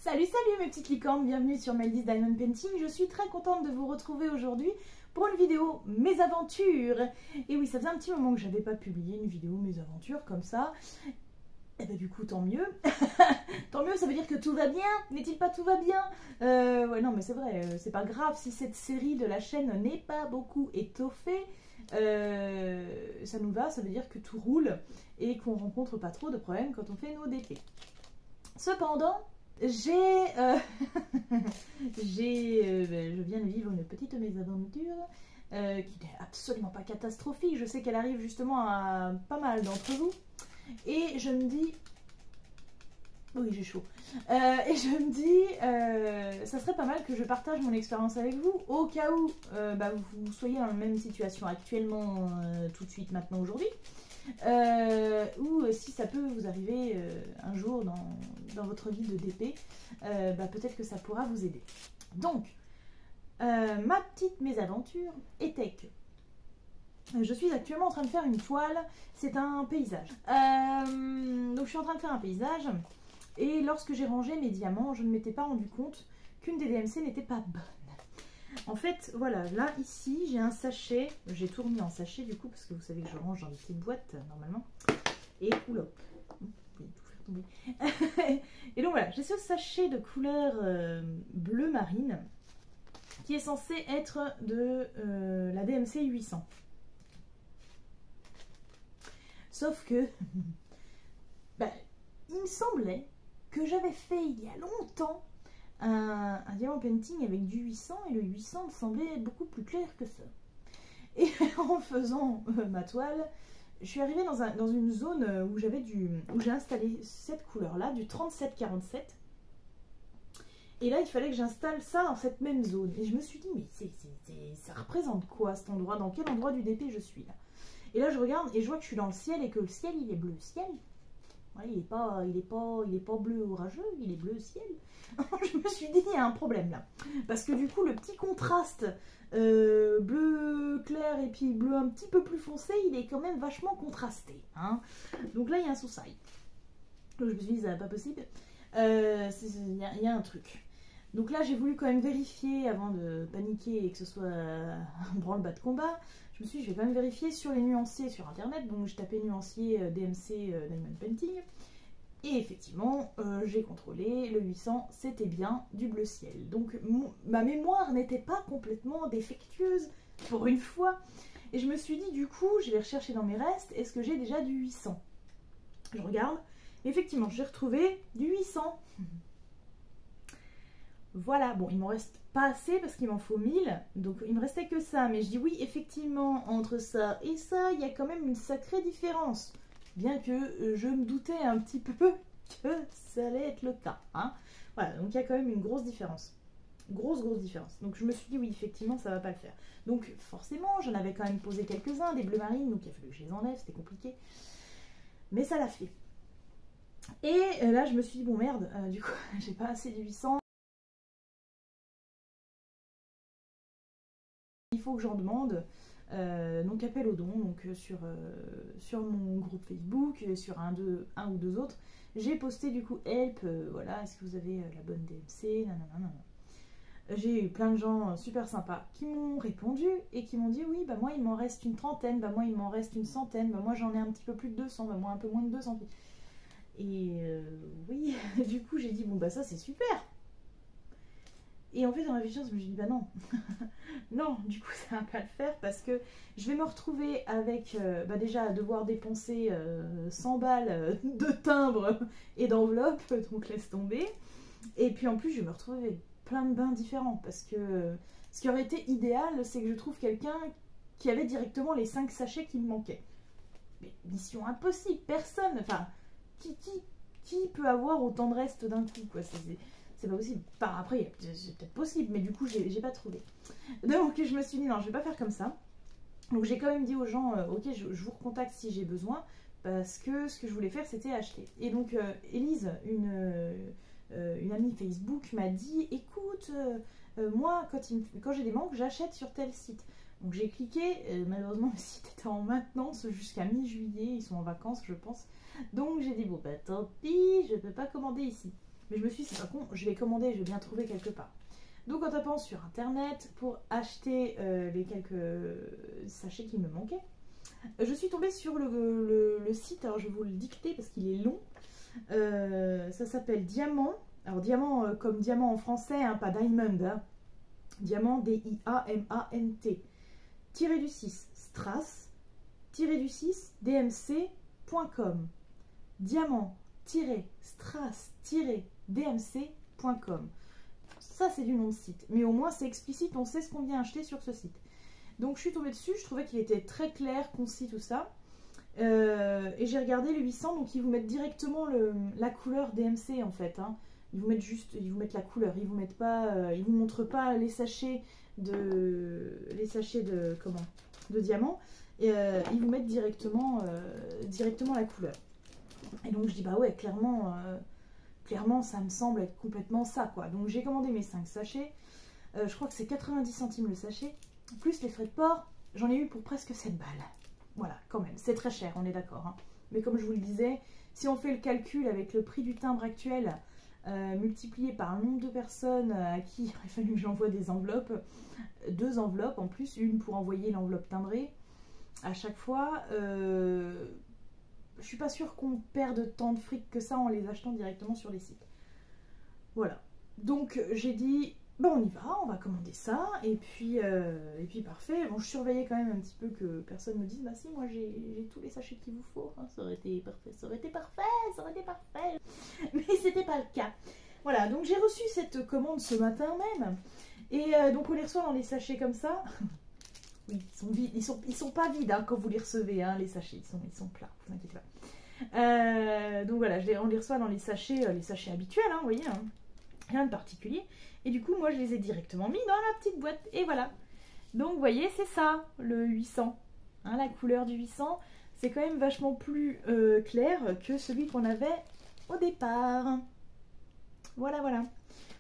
Salut mes petites licornes, bienvenue sur Meldy's Diamond Painting. Je suis très contente de vous retrouver aujourd'hui pour une vidéo mes aventures. Et oui, ça faisait un petit moment que j'avais pas publié une vidéo mes aventures comme ça. Et bah du coup tant mieux. Tant mieux, ça veut dire que tout va bien. N'est-il pas tout va bien? Ouais non mais c'est vrai, c'est pas grave si cette série de la chaîne n'est pas beaucoup étoffée. Ça nous va, ça veut dire que tout roule et qu'on rencontre pas trop de problèmes quand on fait nos DP. Cependant, je viens de vivre une petite mésaventure qui n'est absolument pas catastrophique. Je sais qu'elle arrive justement à pas mal d'entre vous. Et je me dis... Oui, j'ai chaud. Et je me dis, ça serait pas mal que je partage mon expérience avec vous, au cas où vous soyez dans la même situation actuellement, tout de suite, maintenant, aujourd'hui. Ou si ça peut vous arriver un jour dans votre vie de DP, peut-être que ça pourra vous aider. Donc, ma petite mésaventure était que je suis actuellement en train de faire une toile, c'est un paysage. Donc je suis en train de faire un paysage, et lorsque j'ai rangé mes diamants, je ne m'étais pas rendu compte qu'une des DMC n'était pas bonne. En fait, voilà, là, ici, j'ai un sachet. J'ai tout remis en sachet, du coup, parce que vous savez que je range dans des petites boîtes, normalement. Et, oula, vous pouvez tout faire tomber. Et donc, voilà, j'ai ce sachet de couleur bleu marine, qui est censé être de la DMC 800. Sauf que, il me semblait que j'avais fait, il y a longtemps, un diamant painting avec du 800 et le 800 me semblait beaucoup plus clair que ça. Et en faisant ma toile, je suis arrivée dans une zone où j'ai installé cette couleur là, du 37-47. Et là il fallait que j'installe ça dans cette même zone. Et je me suis dit mais ça représente quoi cet endroit? Dans quel endroit du DP je suis là? Et là je regarde et je vois que je suis dans le ciel et que le ciel il est bleu ciel. Ouais, il est pas bleu orageux, il est bleu ciel. Je me suis dit, il y a un problème là. Parce que du coup, le petit contraste bleu clair et puis bleu un petit peu plus foncé, il est quand même vachement contrasté. Hein. Donc là, il y a un souci. Donc je me suis dit, ça va pas possible. Il y a un truc. Donc là, j'ai voulu quand même vérifier avant de paniquer et que ce soit un branle-bas de combat. Je me suis dit, je vais quand même vérifier sur les nuanciers sur internet. Donc je tapais nuancier DMC Diamond Painting. Et effectivement, j'ai contrôlé, le 800 c'était bien du bleu ciel. Donc ma mémoire n'était pas complètement défectueuse pour une fois. Et je me suis dit, du coup, je vais rechercher dans mes restes, est-ce que j'ai déjà du 800? Je regarde, effectivement, j'ai retrouvé du 800. Voilà, bon, il m'en reste pas assez parce qu'il m'en faut 1000, donc il me restait que ça. Mais je dis oui, effectivement, entre ça et ça, il y a quand même une sacrée différence. Bien que je me doutais un petit peu que ça allait être le cas. Hein. Voilà, donc il y a quand même une grosse différence. Grosse différence. Donc je me suis dit oui, effectivement, ça va pas le faire. Donc forcément, j'en avais quand même posé quelques-uns, des bleus marines, donc il a fallu que je les enlève, c'était compliqué. Mais ça l'a fait. Et là, je me suis dit, bon merde, du coup, j'ai pas assez de 800. Il faut que j'en demande, donc appel aux dons, donc sur mon groupe Facebook, sur un ou deux autres, j'ai posté du coup help, voilà, est-ce que vous avez la bonne DMC, nanana. J'ai eu plein de gens super sympas qui m'ont répondu et qui m'ont dit oui, bah moi il m'en reste une trentaine, bah moi il m'en reste une centaine, bah moi j'en ai un petit peu plus de 200, bah moi un peu moins de 200. Et oui, du coup j'ai dit bon bah ça c'est super. Et en fait, en réfléchissant, je me suis dit, bah non, non, du coup, ça va pas le faire parce que je vais me retrouver avec, déjà, devoir dépenser 100 balles de timbre et d'enveloppe, donc laisse tomber. Et puis en plus, je vais me retrouver avec plein de bains différents parce que ce qui aurait été idéal, c'est que je trouve quelqu'un qui avait directement les 5 sachets qui me manquaient. Mais mission impossible, personne, enfin, qui peut avoir autant de restes d'un coup, quoi, c'est pas possible. Enfin, après, c'est peut-être possible, mais du coup, j'ai pas trouvé. Donc, je me suis dit, non, je vais pas faire comme ça. Donc, j'ai quand même dit aux gens, ok, je vous recontacte si j'ai besoin, parce que ce que je voulais faire, c'était acheter. Et donc, Élise, une amie Facebook, m'a dit, écoute, moi, quand j'ai des manques, j'achète sur tel site. Donc, j'ai cliqué, malheureusement, le site était en maintenance jusqu'à mi-juillet, ils sont en vacances, je pense. Donc, j'ai dit, bon, bah, tant pis, je peux pas commander ici. Mais je me suis dit, c'est pas con, je vais commander, je vais bien trouver quelque part. Donc en tapant sur internet pour acheter les quelques sachets qui me manquaient, je suis tombée sur le site, alors je vais vous le dicter parce qu'il est long. Ça s'appelle Diamant. Alors Diamant comme diamant en français, hein, pas diamond. Hein. Diamant, D-I-A-M-A-N-T. tiré du 6, Strass, tiré du 6, dmc.com. Diamant-strass-dmc.com. Ça c'est du nom de site. Mais au moins c'est explicite, on sait ce qu'on vient acheter sur ce site. Donc je suis tombée dessus, je trouvais qu'il était très clair, concis, tout ça. Et j'ai regardé le 800, donc ils vous mettent directement la couleur DMC en fait. Hein. Ils vous mettent la couleur, ils vous mettent pas, ils vous montrent pas les sachets de diamant. Et ils vous mettent directement la couleur. Et donc je dis bah ouais, clairement ça me semble être complètement ça quoi. Donc j'ai commandé mes 5 sachets. Je crois que c'est 90 centimes le sachet. Plus les frais de port, j'en ai eu pour presque 7 balles. Voilà, quand même, c'est très cher, on est d'accord. Hein. Mais comme je vous le disais, si on fait le calcul avec le prix du timbre actuel, multiplié par le nombre de personnes à qui il aurait fallu que j'envoie des enveloppes, 2 enveloppes en plus, une pour envoyer l'enveloppe timbrée, à chaque fois, je suis pas sûre qu'on perde tant de fric que ça en les achetant directement sur les sites. Voilà, donc j'ai dit... Bon, on va commander ça, et puis parfait. Bon, je surveillais quand même un petit peu que personne me dise, bah si, moi j'ai tous les sachets qu'il vous faut, hein, ça aurait été parfait, ça aurait été parfait, mais c'était pas le cas. Voilà, donc j'ai reçu cette commande ce matin même, et donc on les reçoit dans les sachets comme ça. Oui, ils sont vides, ils sont pas vides hein, quand vous les recevez, hein, les sachets, ils sont plats, vous inquiétez pas. Donc voilà, on les reçoit dans les sachets habituels, hein, vous voyez, hein, rien de particulier. Et du coup, moi, je les ai directement mis dans la petite boîte. Et voilà. Donc, vous voyez, c'est ça, le 800. Hein, la couleur du 800, c'est quand même vachement plus clair que celui qu'on avait au départ. Voilà, voilà.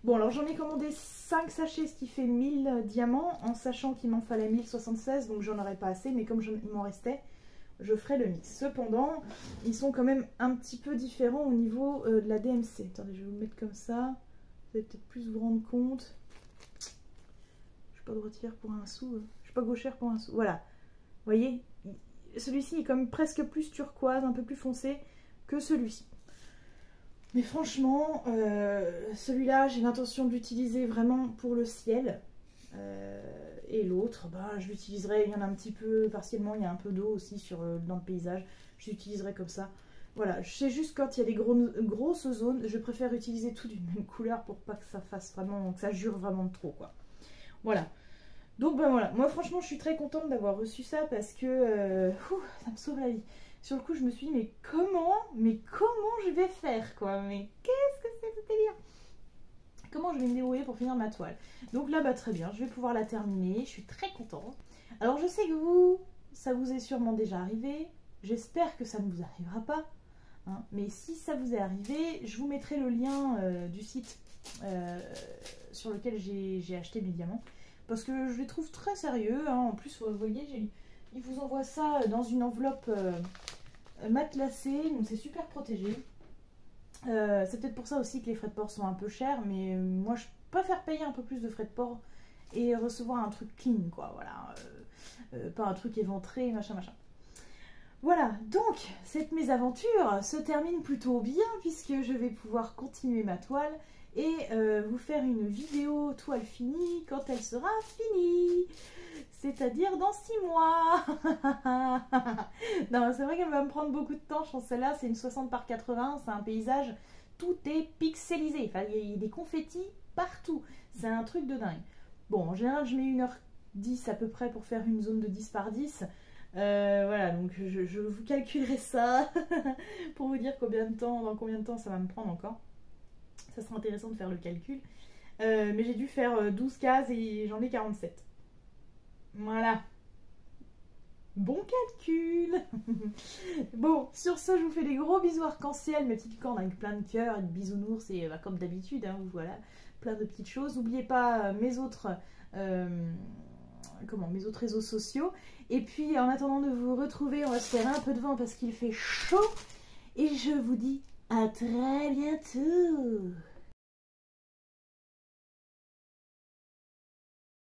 Bon, alors, j'en ai commandé 5 sachets, ce qui fait 1000 diamants, en sachant qu'il m'en fallait 1076, donc j'en aurais pas assez. Mais comme il m'en restait, je ferai le mix. Cependant, ils sont quand même un petit peu différents au niveau de la DMC. Attendez, je vais vous le mettre comme ça. Vous allez peut-être plus vous rendre compte. Je suis pas droitière pour un sou. Je suis pas gauchère pour un sou. Voilà. Vous voyez, celui-ci est quand même presque plus turquoise, un peu plus foncé que celui-ci. Mais franchement, celui-là, j'ai l'intention de l'utiliser vraiment pour le ciel. Et l'autre, bah, je l'utiliserai, il y en a un petit peu, partiellement, il y a un peu d'eau aussi dans le paysage. Je l'utiliserai comme ça. Voilà, je sais juste quand il y a des grosses zones, je préfère utiliser tout d'une même couleur pour pas que ça fasse vraiment, que ça jure vraiment de trop, quoi. Voilà. Donc ben voilà, moi franchement je suis très contente d'avoir reçu ça parce que ça me sauve la vie. Sur le coup je me suis dit mais comment je vais faire quoi, mais qu'est-ce que c'est que ce délire? Comment je vais me débrouiller pour finir ma toile? Donc là bah très bien, je vais pouvoir la terminer, je suis très contente. Alors je sais que ça vous est sûrement déjà arrivé, j'espère que ça ne vous arrivera pas. Hein, mais si ça vous est arrivé, je vous mettrai le lien du site sur lequel j'ai acheté mes diamants. Parce que je les trouve très sérieux. Hein. En plus, vous voyez, ils vous envoient ça dans une enveloppe matelassée. Donc c'est super protégé. C'est peut-être pour ça aussi que les frais de port sont un peu chers. Mais moi, je préfère payer un peu plus de frais de port et recevoir un truc clean, quoi. Voilà. Pas un truc éventré, machin, machin. Voilà, donc cette mésaventure se termine plutôt bien puisque je vais pouvoir continuer ma toile et vous faire une vidéo toile finie quand elle sera finie, c'est-à-dire dans 6 mois. Non, c'est vrai qu'elle va me prendre beaucoup de temps, je pense que celle-là c'est une 60 par 80, c'est un paysage, tout est pixelisé, enfin, il y a des confettis partout, c'est un truc de dingue. Bon, en général je mets 1h10 à peu près pour faire une zone de 10 par 10. Voilà, donc je vous calculerai ça pour vous dire dans combien de temps ça va me prendre encore. Ça sera intéressant de faire le calcul. Mais j'ai dû faire 12 cases et j'en ai 47. Voilà. Bon calcul. Bon, sur ce, je vous fais des gros bisous arc-en-ciel, mes petites cornes avec plein de cœurs et de bisounours, et comme d'habitude, hein, voilà, plein de petites choses. N'oubliez pas mes autres réseaux sociaux. Et puis en attendant de vous retrouver, on va se faire un peu de vent parce qu'il fait chaud. Et je vous dis à très bientôt.